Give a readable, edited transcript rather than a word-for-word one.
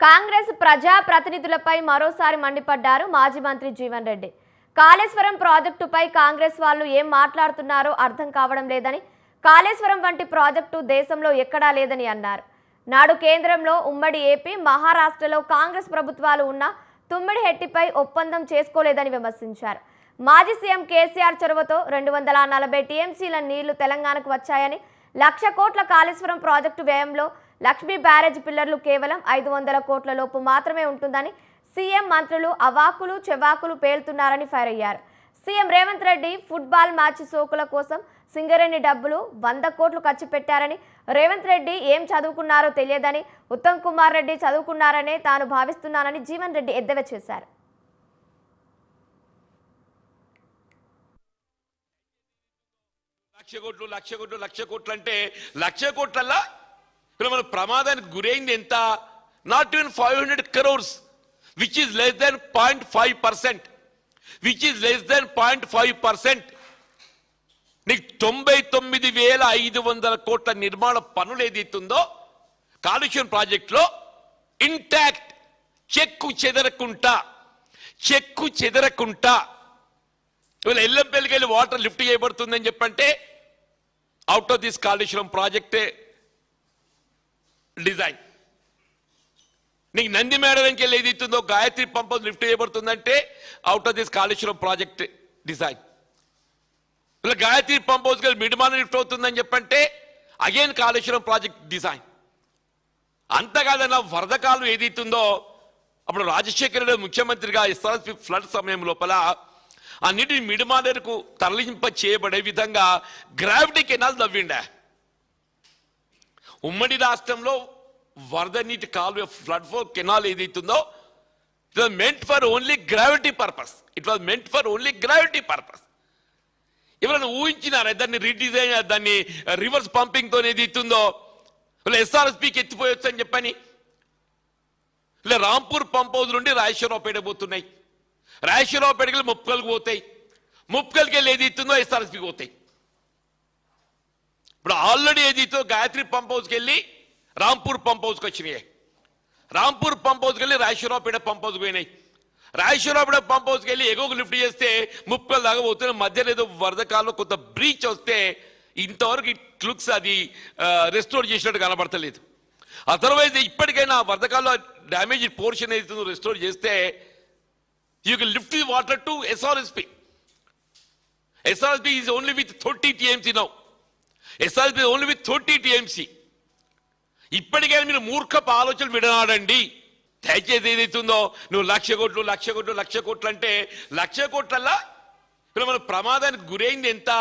కాంగ్రెస్ ప్రజా ప్రతినిధులపై మరోసారి మండిపడ్డారు మాజీ మంత్రి జీవన్ రెడ్డి. కాళేశ్వరం ప్రాజెక్టుపై కాంగ్రెస్ వాళ్ళు ఏం మాట్లాడుతున్నారో అర్థం కావడం లేదని, కాళేశ్వరం వంటి ప్రాజెక్టు దేశంలో ఎక్కడా లేదని అన్నారు. నాడు కేంద్రంలో ఉమ్మడి ఏపీ, మహారాష్ట్రలో కాంగ్రెస్ ప్రభుత్వాలు ఉన్న తుమ్మిడిహెట్టిపై ఒప్పందం చేసుకోలేదని విమర్శించారు. మాజీ సీఎం కేసీఆర్ చొరవతో 240 టీఎంసీల నీళ్లు తెలంగాణకు వచ్చాయని, 1,00,000 కోట్ల కాళేశ్వరం ప్రాజెక్టు వ్యయంలో లక్ష్మీ బ్యారేజ్ పిల్లర్లు కేవలం 500 కోట్ల లోపు మాత్రమే ఉంటుందని సీఎం మంత్రులు అవాకులు చెవాకులు పేలుతున్నారని ఫైర్ అయ్యారు. CM Revanth Reddy football match సోకుల కోసం సింగరేణి డబ్బులు 100 కోట్లు ఖర్చు పెట్టారని, రేవంత్ రెడ్డి ఏం చదువుకున్నారో తెలియదని, ఉత్తమ్ కుమార్ రెడ్డి చదువుకున్నారనే తాను భావిస్తున్నానని జీవన్ రెడ్డి ఎద్దేవా చేశారు. లక్ష కోట్లు అంటే 1,00,000 కోట్లల్లా మన ప్రమాదానికి గురైంది ఎంత? Not even 500 crores, which is less than 0.5%, which is less than 0.5%. నీకు 99,500 కోట్ల నిర్మాణ పనులు ఏదైతుందో కాళేశ్వరం ప్రాజెక్టులో ఇంటాక్ట్, చెక్కు చెదరకుంటా ఇవాళ ఎల్లంపల్లికి వెళ్ళి వాటర్ లిఫ్ట్ చేయబడుతుందని చెప్పంటే అవుట్ ఆఫ్ దిస్ కాళేశ్వరం ప్రాజెక్టే డిజైన్. నీకు నంది మేడకి వెళ్ళి ఏదైతుందో గాయత్రి పంప్ హౌస్ లిఫ్ట్ చేయబడుతుందంటే out of this Kaleshwaram project design. ఇలా గాయత్రి పంప్ హౌస్ వెళ్ళి మిడిమాన లిఫ్ట్ అవుతుందని చెప్పంటే అగైన్ కాళేశ్వరం ప్రాజెక్ట్ డిజైన్. అంతకాదన్న వరద కాలం ఏదైతుందో అప్పుడు రాజశేఖర రెడ్డి ముఖ్యమంత్రిగా ఎస్ఆర్ఎస్పీ ఫ్లడ్ సమయం లోపల ఆ నీటిని మిడిమానేరుకు తరలింప చేయబడే విధంగా గ్రావిటీ కెనాల్ తవ్విండా. ఉమ్మడి రాష్ట్రంలో వరద నీటి కాలువ ఫ్లడ్ ఫ్లో కెనాల్ ఏదైతుందో it was meant for only gravity purpose. ఎవరైనా ఊహించినారా దాన్ని రీడిజైన్, దాన్ని రివర్స్ పంపింగ్ తో ఏదైతుందో ఇలా ఎస్ఆర్ఎస్పీకి ఎత్తిపోయొచ్చు అని చెప్పని ఇలా రాంపూర్ పంప్ హౌస్ నుండి రాజేశ్వరరావుపేట పోతున్నాయి, రాజేశ్వరరావుపేటకి వెళ్ళి ముప్కల్కి పోతాయి, ముప్కల్కి వెళ్ళి ఏదైతుందో ఎస్ఆర్ఎస్పీకి పోతాయి. ఇప్పుడు ఆల్రెడీ ఏదైతే గాయత్రి పంప్ హౌస్కి వెళ్ళి రాంపూర్ పంప్ హౌస్కి వచ్చినాయి, రాంపూర్ పంప్ హౌస్కి వెళ్ళి రాజేశ్వరరావుపేట పంప్ హౌస్కి పోయినాయి, రాజేశ్వరరావుపేట పంప్ హౌస్కి వెళ్ళి ఎగోకు లిఫ్ట్ చేస్తే ముప్కల్ దాకా పోతున్న మధ్యలో ఏదో వరదకాలంలో కొంత బ్రీచ్ వస్తే ఇంతవరకు ఇట్ లుక్స్ అది రెస్టోర్ చేసినట్టు కనబడతలేదు. అదర్వైజ్ ఇప్పటికైనా వరదకాలంలో డ్యామేజ్ పోర్షన్ ఏదైతుందో రెస్టోర్ చేస్తే you can lift the water to SRSP. SRSP is only with 30 TMC now. SRSP only with 30 TMC. ఇప్పటికైనా మీరు మూర్ఖపు ఆలోచనలు విడనాడండి. దయచేసి ఏదైతుందో నువ్వు 1,00,000 కోట్లు అంటే 1,00,000 కోట్లల్లా మన ప్రమాదానికి గురైంది ఎంత?